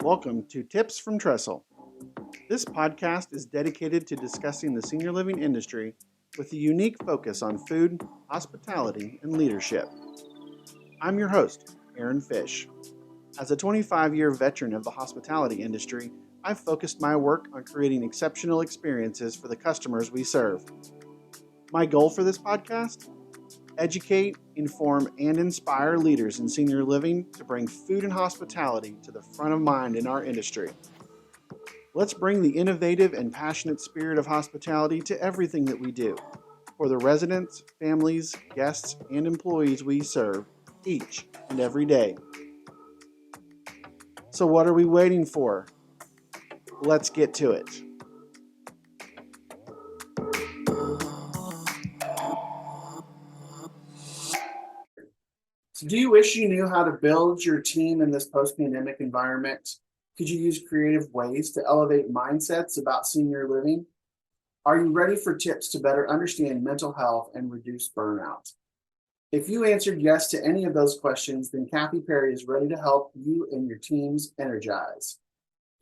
Welcome to Tips from Trestle. This podcast is dedicated to discussing the senior living industry with a unique focus on food, hospitality, and leadership. I'm your host, Aaron Fish. As a 25-year veteran of the hospitality industry, I've focused my work on creating exceptional experiences for the customers we serve. My goal for this podcast? Educate, inform, and inspire leaders in senior living to bring food and hospitality to the front of mind in our industry. Let's bring the innovative and passionate spirit of hospitality to everything that we do for the residents, families, guests, and employees we serve each and every day. So what are we waiting for? Let's get to it. So do you wish you knew how to build your team in this post-pandemic environment? Could you use creative ways to elevate mindsets about senior living? Are you ready for tips to better understand mental health and reduce burnout? If you answered yes to any of those questions, then Kathy Parry is ready to help you and your teams energize.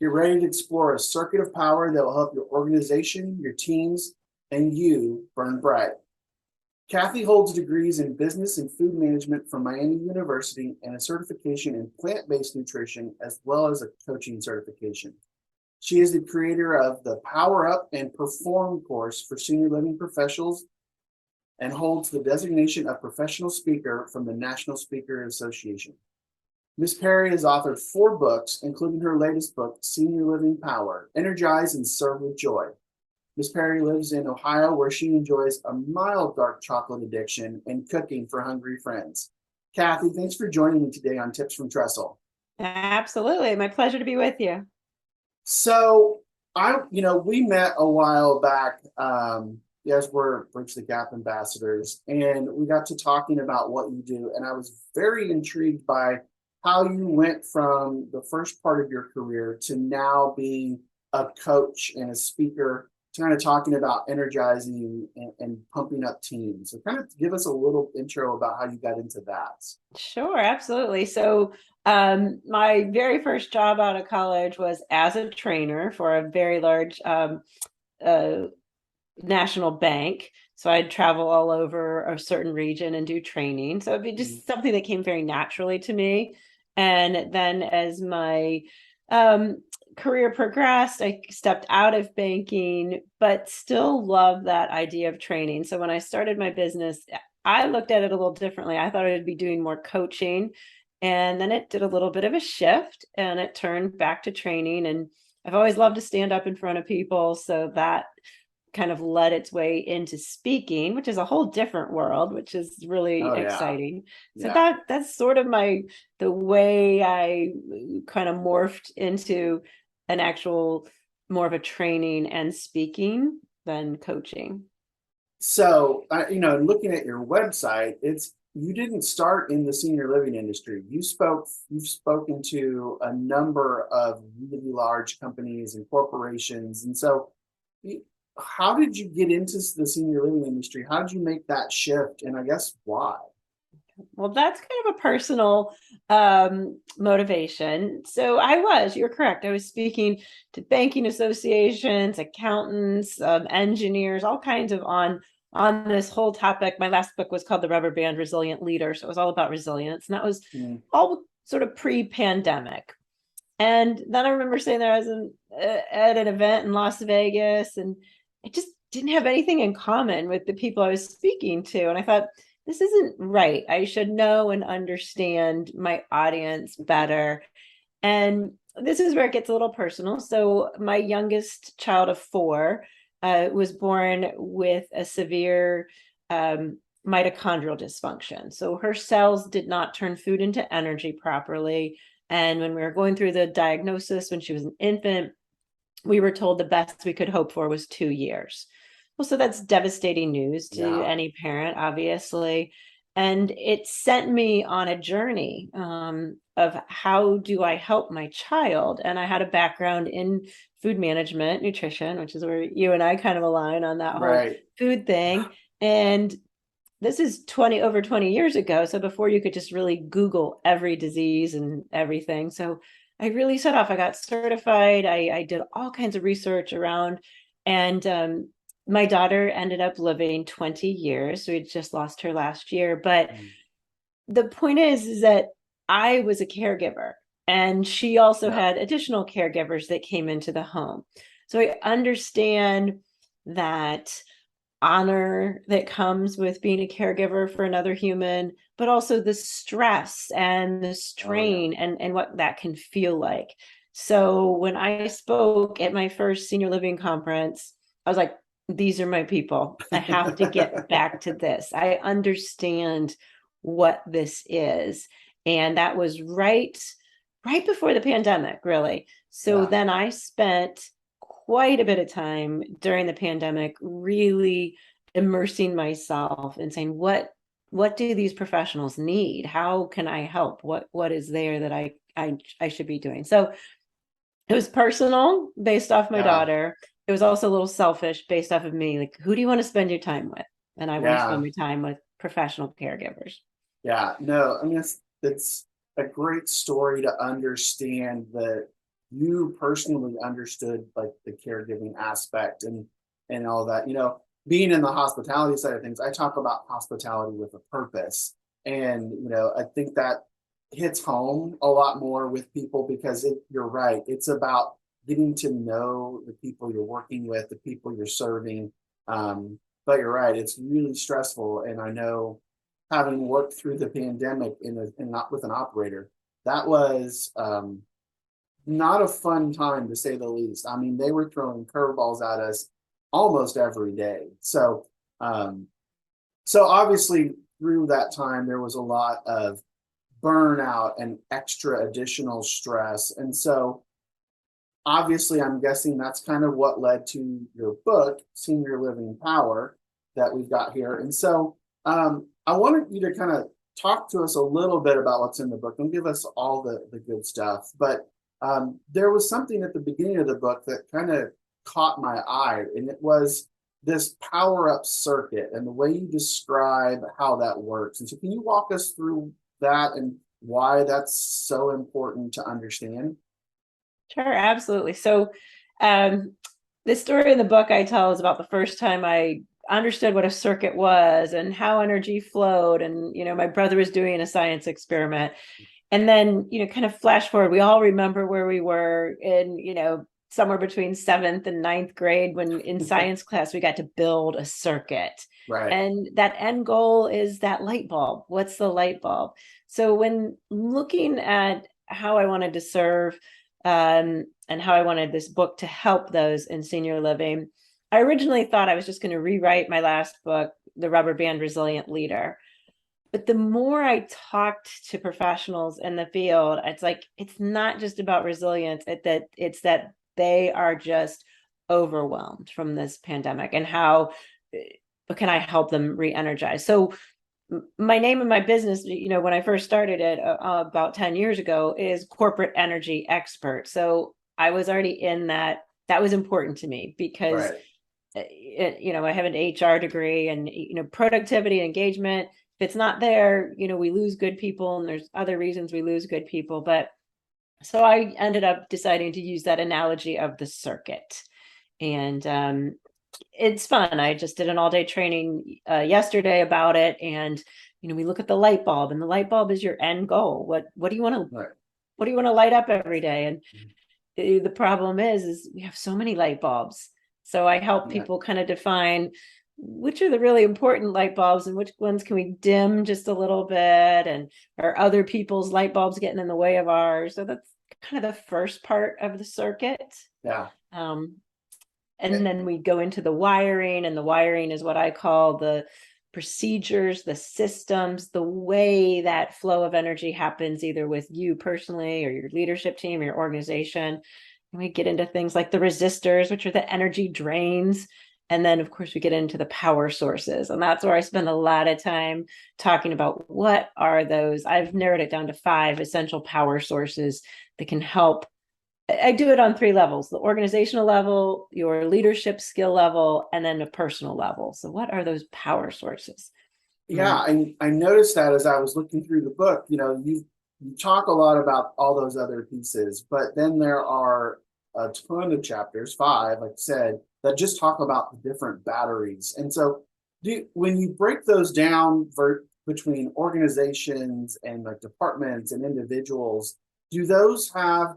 You're ready to explore a circuit of power that will help your organization, your teams, and you burn bright. Kathy holds degrees in business and food management from Miami University and a certification in plant-based nutrition, as well as a coaching certification. She is the creator of the Power Up and Perform course for senior living professionals and holds the designation of professional speaker from the National Speaker Association. Ms. Parry has authored 4 books, including her latest book, Senior Living Power, Energize and Serve with Joy. Ms. Parry lives in Ohio, where she enjoys a mild dark chocolate addiction and cooking for hungry friends. Kathy, thanks for joining me today on Tips from Trestle. Absolutely. My pleasure to be with you. So we met a while back as we're Bridge the Gap ambassadors, and we got to talking about what you do. And I was very intrigued by how you went from the first part of your career to now being a coach and a speaker, kind of talking about energizing and pumping up teams. So kind of give us a little intro about how you got into that. Sure, absolutely. So my very first job out of college was as a trainer for a very large national bank. So I'd travel all over a certain region and do training. So it'd be just something that came very naturally to me. And then as my career progressed, I stepped out of banking, but still love that idea of training. So when I started my business, I looked at it a little differently. I thought I'd be doing more coaching, and then it did a little bit of a shift and it turned back to training. And I've always loved to stand up in front of people. So that kind of led its way into speaking, which is a whole different world, which is really exciting. So that's sort of the way I kind of morphed into an actual more of a training and speaking than coaching. So, looking at your website, you didn't start in the senior living industry. You've spoken to a number of really large companies and corporations. And so how did you get into the senior living industry? How did you make that shift? And I guess why? Well, that's kind of a personal motivation. So you're correct. I was speaking to banking associations, accountants, engineers, all kinds of on this whole topic. My last book was called The Rubber Band Resilient Leader. So it was all about resilience. And that was all sort of pre-pandemic. And then I remember saying there I was at an event in Las Vegas, and I just didn't have anything in common with the people I was speaking to. And I thought, this isn't right. I should know and understand my audience better. And this is where it gets a little personal. So my youngest child of 4 was born with a severe mitochondrial dysfunction. So her cells did not turn food into energy properly. And when we were going through the diagnosis, when she was an infant, we were told the best we could hope for was 2 years. Well, so that's devastating news to any parent, obviously. And it sent me on a journey of how do I help my child? And I had a background in food management, nutrition, which is where you and I kind of align on that whole food thing. And this is over 20 years ago. So before you could just really Google every disease and everything. So I really set off. I got certified. I did all kinds of research around, and my daughter ended up living 20 years. We had just lost her last year. But Mm. the point is that I was a caregiver, and she also Yeah. had additional caregivers that came into the home. So I understand that honor that comes with being a caregiver for another human, but also the stress and the Oh, yeah. strain and what that can feel like. So when I spoke at my first senior living conference, I was like, these are my people. I have to get back to this. I understand what this is. And that was right before the pandemic, really. So Yeah. then I spent quite a bit of time during the pandemic really immersing myself and saying, what do these professionals need? How can I help? What is there that I should be doing? So it was personal based off my Yeah. daughter. It was also a little selfish based off of me. Like, who do you want to spend your time with? And I want to spend Yeah. my time with professional caregivers. Yeah. No, I mean, it's a great story to understand that you personally understood like the caregiving aspect and all that. Being in the hospitality side of things, I talk about hospitality with a purpose. And, I think that hits home a lot more with people because you're right. It's about getting to know the people you're working with, the people you're serving. But you're right, it's really stressful. And I know having worked through the pandemic not with an operator, that was not a fun time to say the least. I mean, they were throwing curveballs at us almost every day. Um, so obviously through that time, there was a lot of burnout and extra additional stress. And so obviously, I'm guessing that's kind of what led to your book, Senior Living Power, that we've got here. And so I wanted you to kind of talk to us a little bit about what's in the book. Don't give us all the good stuff. But there was something at the beginning of the book that kind of caught my eye, and it was this power up circuit and the way you describe how that works. And so, can you walk us through that and why that's so important to understand? Sure, absolutely. So, um, the story in the book I tell is about the first time I understood what a circuit was and how energy flowed. And, my brother was doing a science experiment. And then, kind of flash forward, we all remember where we were in, somewhere between seventh and ninth grade when in science class we got to build a circuit. Right. And that end goal is that light bulb. What's the light bulb? So when looking at how I wanted to serve, and how I wanted this book to help those in senior living, I originally thought I was just going to rewrite my last book, The Rubber Band Resilient Leader. But the more I talked to professionals in the field, it's like it's not just about resilience. It's that they are just overwhelmed from this pandemic, and how can I help them re-energize? So my name of my business, when I first started it about 10 years ago, is corporate energy expert. So I was already in that. That was important to me because Right. I have an HR degree, and productivity and engagement, if it's not there, we lose good people, and there's other reasons we lose good people. But so I ended up deciding to use that analogy of the circuit. And it's fun. I just did an all-day training yesterday about it. And we look at the light bulb, and the light bulb is your end goal. What do you want to Right. what do you want to light up every day? And the problem is we have so many light bulbs. So I help Yeah. people kind of define which are the really important light bulbs and which ones can we dim just a little bit, and are other people's light bulbs getting in the way of ours. So that's kind of the first part of the circuit. Yeah. um, Eh, and then we go into the wiring, and the wiring is what I call the procedures, the systems, the way that flow of energy happens, either with you personally or your leadership team or your organization. And we get into things like the resistors, which are the energy drains. And then, of course, we get into the power sources. And that's where I spend a lot of time talking about what are those. I've narrowed it down to 5 essential power sources that can help. I do it on 3 levels: the organizational level, your leadership skill level, and then the personal level. So, what are those power sources? Yeah, I noticed that as I was looking through the book, you talk a lot about all those other pieces, but then there are a ton of chapters, 5, like I said, that just talk about the different batteries. And so, when you break those down between organizations and like departments and individuals, do those have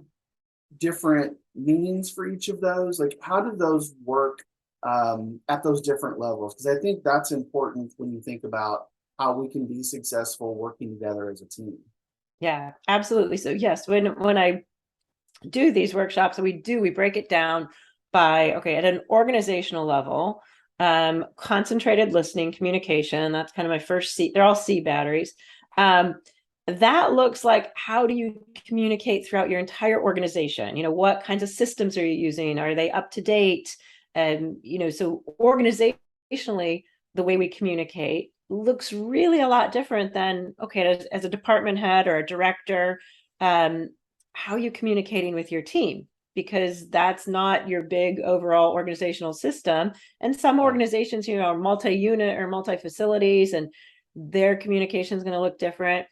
different meanings for each of those? Like, how do those work at those different levels? Because I think that's important when you think about how we can be successful working together as a team. Yeah, absolutely. So yes, when I do these workshops, we break it down by, okay, at an organizational level, concentrated listening, communication. That's kind of my first C. They're all C batteries. That looks like, how do you communicate throughout your entire organization? What kinds of systems are you using? Are they up to date? And so organizationally, the way we communicate looks really a lot different than, okay, as a department head or a director, how are you communicating with your team? Because that's not your big overall organizational system. And some organizations, are multi-unit or multi-facilities, and their communication is going to look different.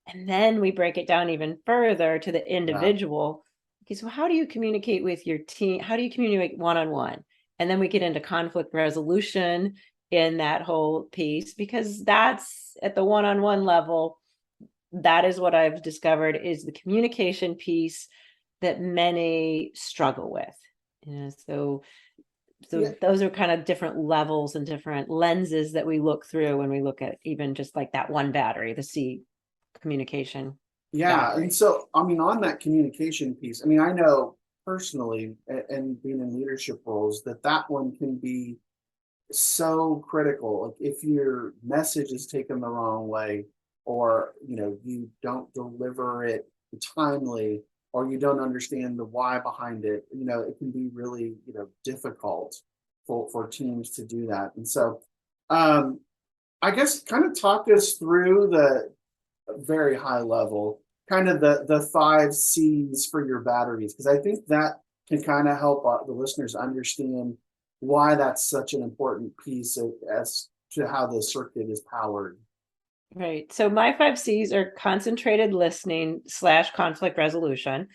And then we break it down even further to the individual. Okay, so how do you communicate with your team? How do you communicate one-on-one? And then we get into conflict resolution in that whole piece, because that's at the one-on-one level. That is what I've discovered is the communication piece that many struggle with. So those are kind of different levels and different lenses that we look through when we look at even just like that one battery, the C communication. Yeah. And so, I mean, on that communication piece, I mean, I know personally, and being in leadership roles, that one can be so critical. Like, if your message is taken the wrong way, or you don't deliver it timely, or you don't understand the why behind it, it can be really difficult for teams to do that. And so, I guess, kind of talk us through the very high level, kind of the 5 C's for your batteries, because I think that can kind of help the listeners understand why that's such an important piece as to how the circuit is powered. Right. So my 5 C's are concentrated listening / conflict resolution,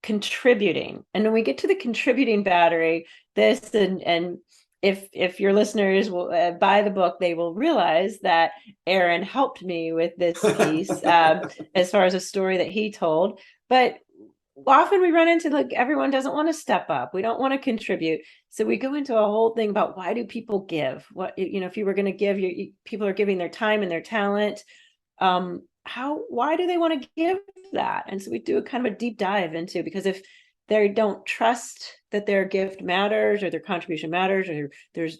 contributing. And when we get to the contributing battery, this and if your listeners will buy the book, they will realize that Aaron helped me with this piece as far as a story that he told. But often we run into, like, everyone doesn't want to step up. We don't want to contribute. So we go into a whole thing about, why do people give? What, if you were going to give, people are giving their time and their talent. Why do they want to give that? And so we do a kind of a deep dive into, because if they don't trust that their gift matters or their contribution matters, or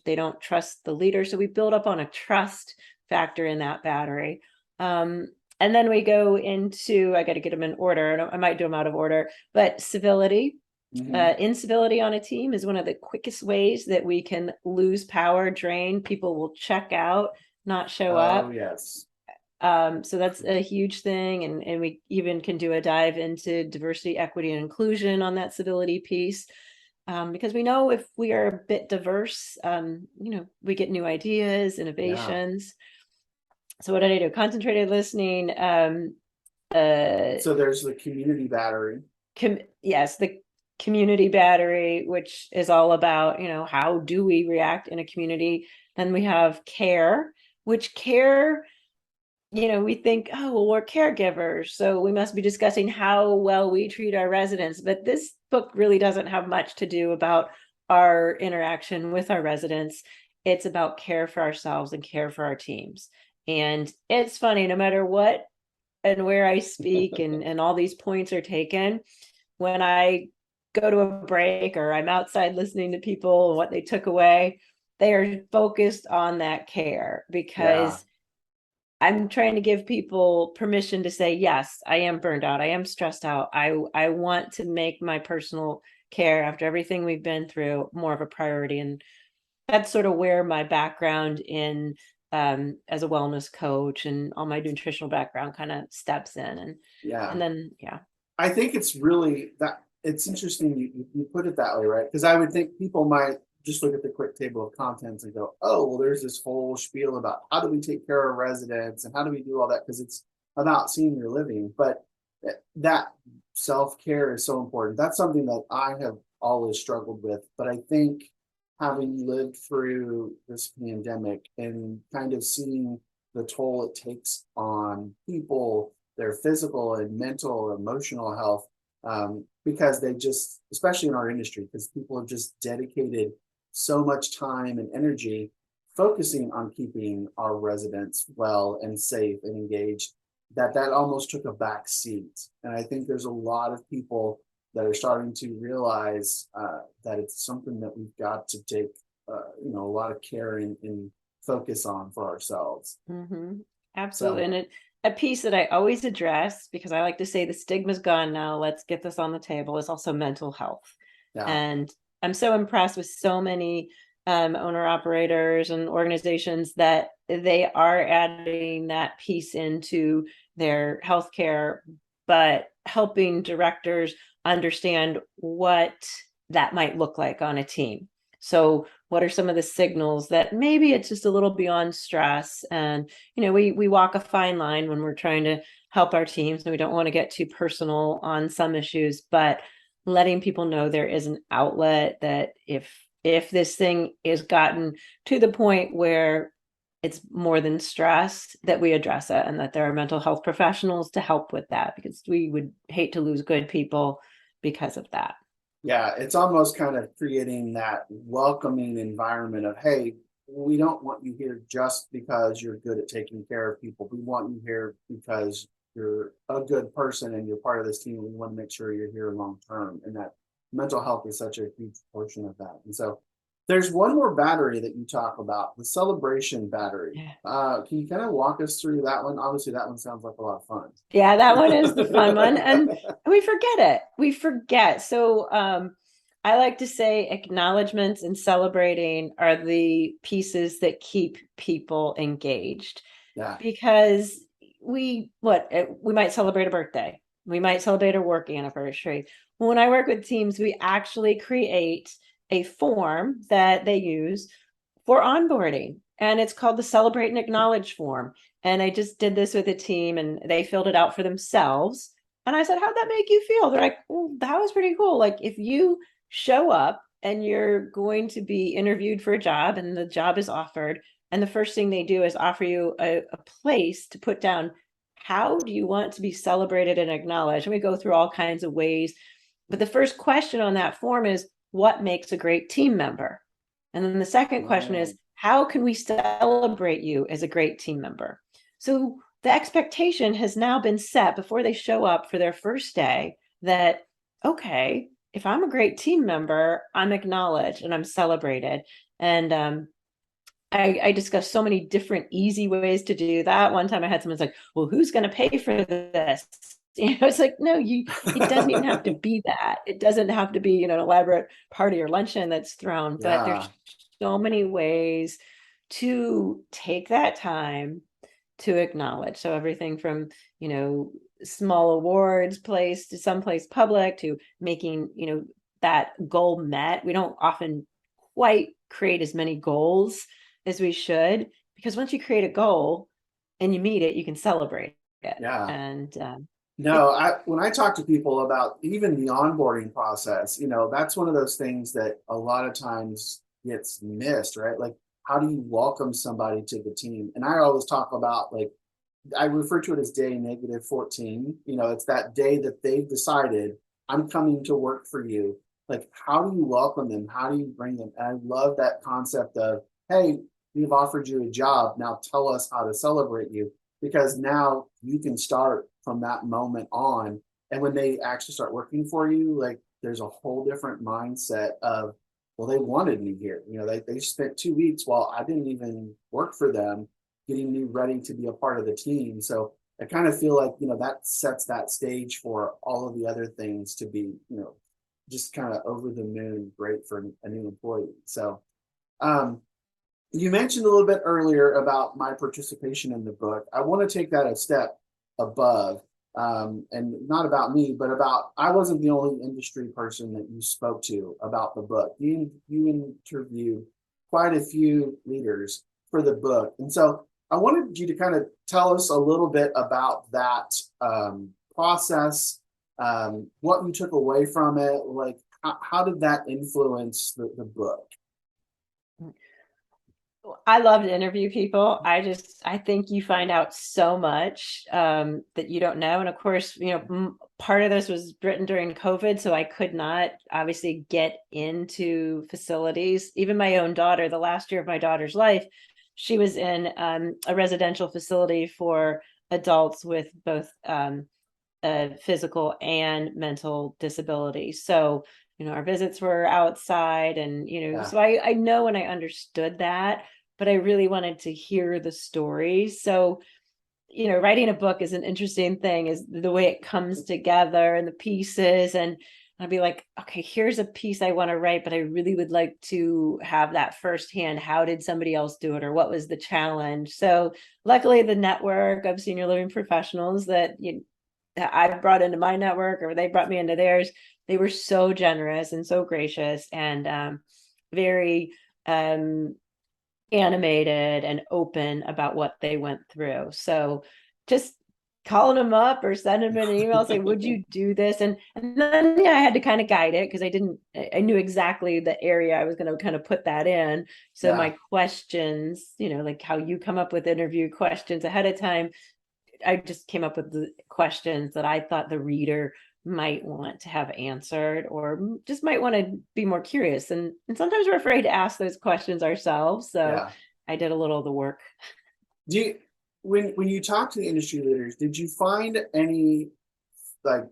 they don't trust the leader. So we build up on a trust factor in that battery. And then we go into, I got to get them in order. I might do them out of order, but civility. Incivility on a team is one of the quickest ways that we can lose power, drain. People will check out, not show up. Oh, yes. So that's a huge thing. And we even can do a dive into diversity, equity, and inclusion on that civility piece. Because we know if we are a bit diverse, we get new ideas, innovations. So what did I do? Concentrated listening. So there's the community battery. Yes, the community battery, which is all about, how do we react in a community? Then we have care, which care, we think, oh, well, we're caregivers, so we must be discussing how well we treat our residents. But this book really doesn't have much to do about our interaction with our residents. It's about care for ourselves and care for our teams. And it's funny, no matter what and where I speak and all these points are taken, when I go to a break or I'm outside listening to people and what they took away, they are focused on that care, because I'm trying to give people permission to say, yes, I am burned out. I am stressed out. I want to make my personal care, after everything we've been through, more of a priority. And that's sort of where my background in as a wellness coach and all my nutritional background kind of steps in. And then I think it's really that it's interesting you put it that way, right? Because I would think people might just look at the quick table of contents and go, oh, well, there's this whole spiel about how do we take care of residents and how do we do all that, because it's about senior living. But that self-care is so important. That's something that I have always struggled with, but I think having lived through this pandemic and kind of seeing the toll it takes on people, their physical and mental, emotional health, because they just, especially in our industry, because people have just dedicated so much time and energy focusing on keeping our residents well and safe and engaged, that almost took a back seat. And I think there's a lot of people that are starting to realize that it's something that we've got to take, a lot of care and focus on for ourselves. Absolutely. So, And a piece that I always address, because I like to say the stigma's gone now, let's get this on the table, is also mental health. yeah, And I'm so impressed with so many owner operators and organizations that they are adding that piece into their healthcare, but helping directors understand what that might look like on a team. So what are some of the signals that maybe it's just a little beyond stress? And, we walk a fine line when we're trying to help our teams, and we don't want to get too personal on some issues, but letting people know there is an outlet, that if this thing is gotten to the point where it's more than stress, that we address it, and that there are mental health professionals to help with that, because we would hate to lose good people because of that. yeah, it's almost kind of creating that welcoming environment of, hey, we don't want you here just because you're good at taking care of people. We want you here because you're a good person and you're part of this team. We want to make sure you're here long term. And that mental health is such a huge portion of that. And so there's one more battery that you talk about, the celebration battery. Yeah. Can you kind of walk us through that one? Obviously, that one sounds like a lot of fun. Yeah, that one is the fun one. And we forget it. We forget. So I like to say acknowledgements and celebrating are the pieces that keep people engaged. Yeah. Because we might celebrate a birthday. We might celebrate a work anniversary. When I work with teams, we actually create a form that they use for onboarding, and it's called the Celebrate and Acknowledge form. And I just did this with a team, and they filled it out for themselves. And I said, how'd that make you feel? They're like, well, that was pretty cool. Like, if you show up and you're going to be interviewed for a job and the job is offered, and the first thing they do is offer you a place to put down, how do you want to be celebrated and acknowledged? And we go through all kinds of ways. But the first question on that form is, what makes a great team member? And then the second question is, how can we celebrate you as a great team member? So the expectation has now been set before they show up for their first day that, okay, if I'm a great team member, I'm acknowledged and I'm celebrated. And I discussed so many different easy ways to do that. One time I had someone's like, well, who's going to pay for this? It's like, no, it doesn't even have to be that. It doesn't have to be, an elaborate party or luncheon that's thrown, but there's so many ways to take that time to acknowledge. So everything from, small awards placed to someplace public, to making, that goal met. We don't often quite create as many goals as we should, because once you create a goal and you meet it, you can celebrate it. Yeah. And no, when I talk to people about even the onboarding process, that's one of those things that a lot of times gets missed, right? Like, how do you welcome somebody to the team? And I always talk about, like, I refer to it as day -14. It's that day that they've decided, I'm coming to work for you. Like, how do you welcome them? How do you bring them? And I love that concept of, hey, we've offered you a job. Now tell us how to celebrate you, because now you can start from that moment on. And when they actually start working for you, like, there's a whole different mindset of, well, they wanted me here. They spent 2 weeks while I didn't even work for them, getting me ready to be a part of the team. So I kind of feel like, that sets that stage for all of the other things to be, just kind of over the moon, great for a new employee. So, you mentioned a little bit earlier about my participation in the book. I want to take that a step above, and not about me, but about, I wasn't the only industry person that you spoke to about the book. You interviewed quite a few leaders for the book. And so I wanted you to kind of tell us a little bit about that, process, what you took away from it, like how did that influence the book? I love to interview people. I think you find out so much that you don't know. And of course, part of this was written during COVID, so I could not obviously get into facilities. Even my own daughter, the last year of my daughter's life, she was in a residential facility for adults with both physical and mental disability. So, our visits were outside and, Yeah, so I know and I understood that, but I really wanted to hear the stories. So, writing a book is an interesting thing, is the way it comes together and the pieces. And I'd be like, okay, here's a piece I want to write, but I really would like to have that firsthand. How did somebody else do it? Or what was the challenge? So luckily the network of senior living professionals that I've brought into my network, or they brought me into theirs, they were so generous and so gracious and very animated and open about what they went through. So just calling them up or sending them an email, say, would you do this? And then I had to kind of guide it, because I knew exactly the area I was going to kind of put that in. So yeah, my questions, like how you come up with interview questions ahead of time, I just came up with the questions that I thought the reader might want to have answered, or just might want to be more curious. And sometimes we're afraid to ask those questions ourselves. So yeah. I did a little of the work. Do you, when you talk to the industry leaders, did you find any like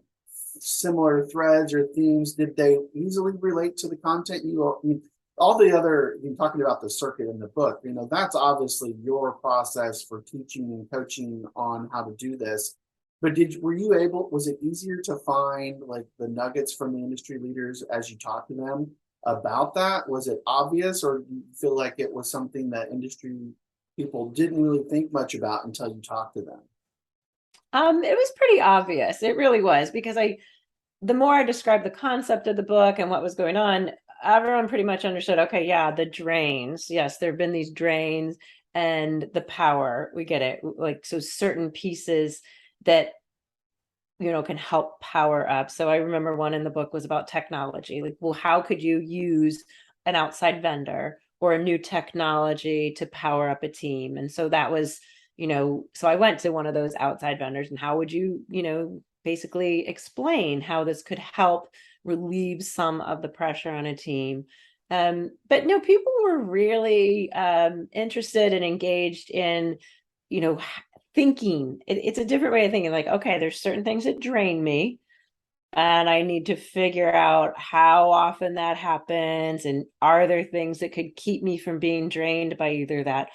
similar threads or themes? Did they easily relate to the content I mean, all the other, you're talking about the circuit in the book, that's obviously your process for teaching and coaching on how to do this. But were you able, was it easier to find like the nuggets from the industry leaders as you talk to them about that? Was it obvious, or do you feel like it was something that industry people didn't really think much about until you talked to them? It was pretty obvious. It really was, because the more I described the concept of the book and what was going on, everyone pretty much understood, okay, yeah, the drains. Yes, there have been these drains, and the power, we get it. Like, so certain pieces that, can help power up. So I remember one in the book was about technology. Like, well, how could you use an outside vendor or a new technology to power up a team? And so that was, so I went to one of those outside vendors, and how would you, basically explain how this could help relieve some of the pressure on a team. But no, people were really interested and engaged in, you know, thinking. It's a different way of thinking. Like, okay, there's certain things that drain me, and I need to figure out how often that happens, and are there things that could keep me from being drained by either that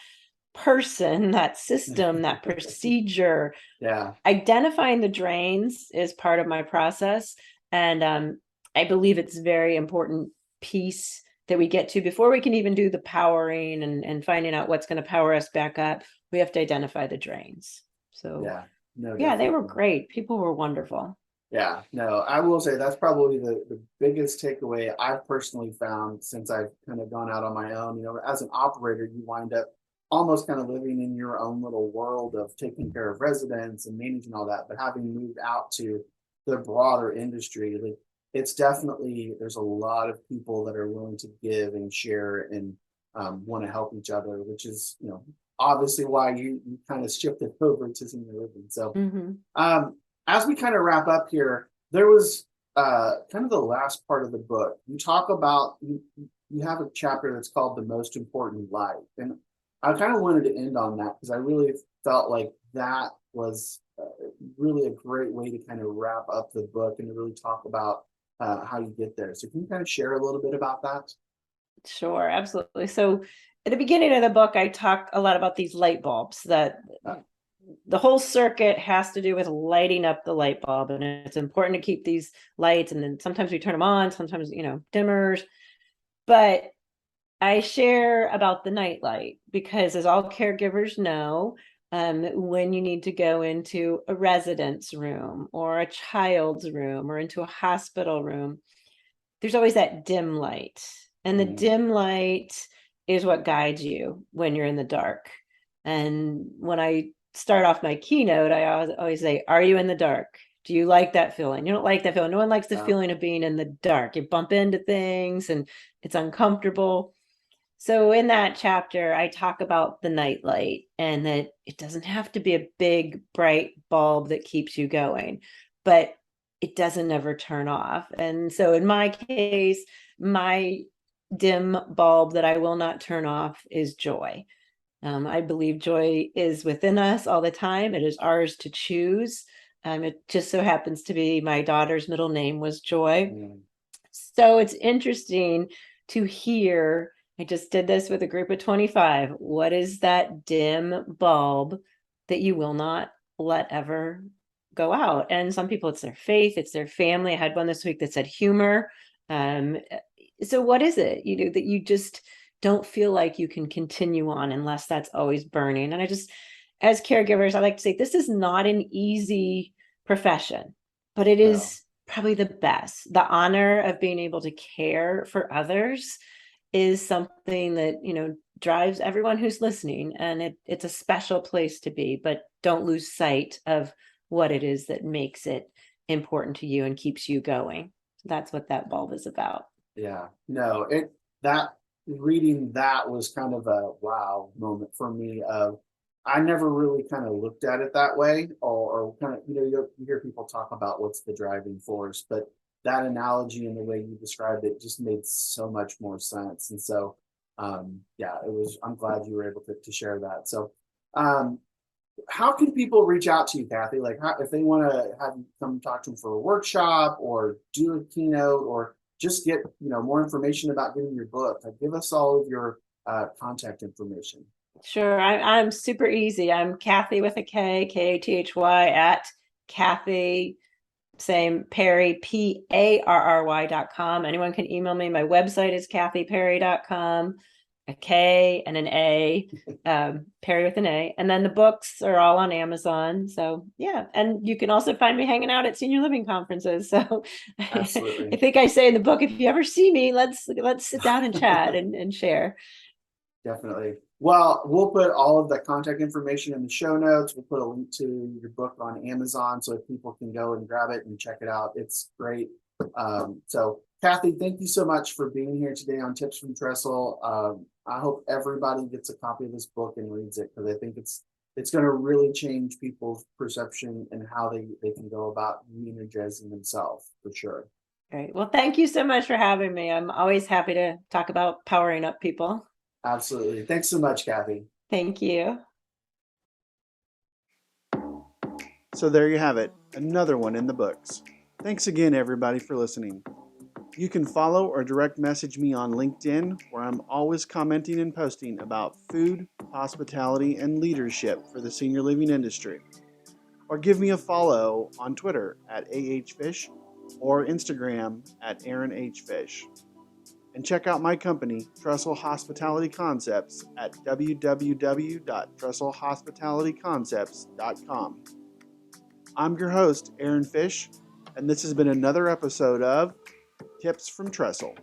person, that system, that procedure. Yeah, Identifying the drains is part of my process. And I believe it's a very important piece that we get to before we can even do the powering and finding out what's going to power us back up. We have to identify the drains. So, yeah, no, yeah, they were definitely. great. People were wonderful. Yeah, no, I will say that's probably the biggest takeaway I've personally found since I've kind of gone out on my own. As an operator, you wind up almost kind of living in your own little world of taking care of residents and managing all that. But having moved out to the broader industry, like it's definitely, there's a lot of people that are willing to give and share and want to help each other, which is, obviously why you kind of shifted over to senior living. So Mm-hmm. um, as we kind of wrap up here, there was kind of the last part of the book. You talk about you have a chapter that's called the most important life, and I kind of wanted to end on that because I really felt like that was really a great way to kind of wrap up the book and to really talk about how you get there. So can you kind of share a little bit about that? Sure, absolutely. So at the beginning of the book, I talk a lot about these light bulbs, that Uh, the whole circuit has to do with lighting up the light bulb. And it's important to keep these lights. And then sometimes we turn them on, sometimes, dimmers. But I share about the night light because, as all caregivers know, when you need to go into a residence room or a child's room or into a hospital room, there's always that dim light. And the mm, dim light is what guides you when you're in the dark. And when I start off my keynote, I always say, are you in the dark? Do you like that feeling? You don't like that feeling. No one likes the Yeah. feeling of being in the dark. You bump into things and it's uncomfortable. So in that chapter, I talk about the nightlight and that it doesn't have to be a big, bright bulb that keeps you going, but it doesn't ever turn off. And so in my case, my dim bulb that I will not turn off is joy. I believe joy is within us all the time. It is ours to choose. It just so happens to be my daughter's middle name was Joy. Mm. So it's interesting to hear. I just did this with a group of 25. What is that dim bulb that you will not let ever go out? And some people, it's their faith, it's their family. I had one this week that said humor. So what is it, that you just don't feel like you can continue on unless that's always burning? And I just, as caregivers, I like to say this is not an easy profession, but it No. is probably the best. The honor of being able to care for others is something that, drives everyone who's listening. And it's a special place to be, but don't lose sight of what it is that makes it important to you and keeps you going. That's what that bulb is about. Yeah, no, that reading that was kind of a wow moment for me of I never really kind of looked at it that way or kind of, you hear people talk about what's the driving force, but that analogy and the way you described it just made so much more sense. And so, yeah, I'm glad you were able to share that. So, um, how can people reach out to you, Kathy? Like, if they want to have you come talk to them for a workshop or do a keynote or just get more information about getting your book, like, give us all of your contact information. Sure. I'm super easy. I'm Kathy with a K, Kathy at Kathy, same Parry, PARRY.com. Anyone can email me. My website is kathyparry.com, a K and an A, Parry with an A. And then the books are all on Amazon. So yeah. And you can also find me hanging out at senior living conferences. So Absolutely. I think I say in the book, if you ever see me, let's sit down and chat and share. Definitely. Well, we'll put all of the contact information in the show notes. We'll put a link to your book on Amazon so people can go and grab it and check it out. It's great. So Kathy, thank you so much for being here today on Tips from Trestle. I hope everybody gets a copy of this book and reads it, because I think it's going to really change people's perception and how they can go about re-energizing themselves, for sure. Great. Well, thank you so much for having me. I'm always happy to talk about powering up people. Absolutely. Thanks so much, Kathy. Thank you. So there you have it, another one in the books. Thanks again, everybody, for listening. You can follow or direct message me on LinkedIn, where I'm always commenting and posting about food, hospitality, and leadership for the senior living industry. Or give me a follow on Twitter at AHFish or Instagram at AaronHFish. And check out my company, Trestle Hospitality Concepts, at www.trestlehospitalityconcepts.com. I'm your host, Aaron Fish, and this has been another episode of Tips from Trestle.